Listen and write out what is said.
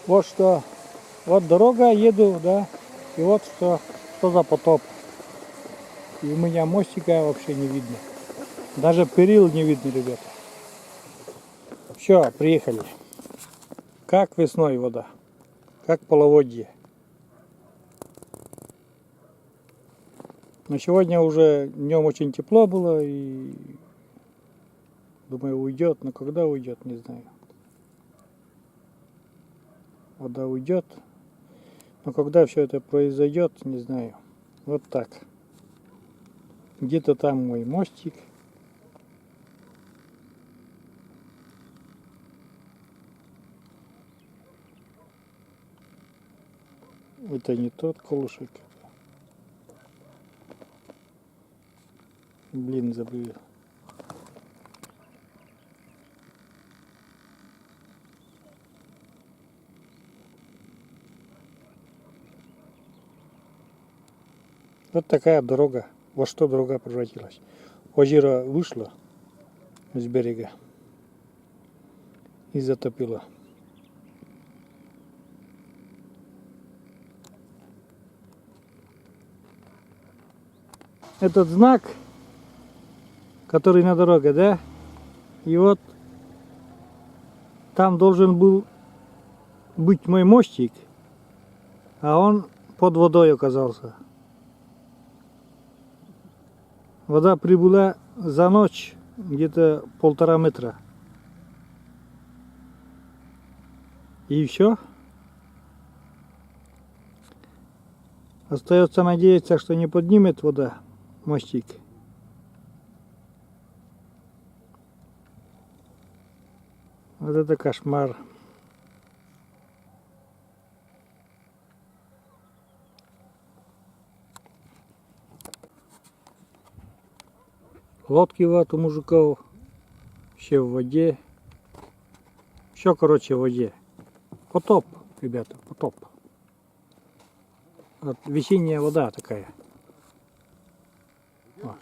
Вот что, вот дорога, еду, да, и вот что за потоп. И у меня мостика вообще не видно. Даже перил не видно, ребята. Все, приехали. Как весной вода, как половодье. Но сегодня уже днем очень тепло было, и думаю, уйдет, но когда уйдет, не знаю. Вода уйдет, но когда все это произойдет, не знаю. Вот так. Где-то там мой мостик. Это не тот колышек. Блин, забыл. Вот такая дорога. Во что дорога превратилась. Озеро вышло с берега и затопило. Этот знак, который на дороге, да? И вот там должен был быть мой мостик, а он под водой оказался. Вода прибыла за ночь где-то 1,5 метра. И все. Остается надеяться, что не поднимет вода мостик. Вот это кошмар. Лодки вот у мужиков. Все в воде. Все, короче, в воде. Потоп, ребята, потоп. Вот весенняя вода такая. О.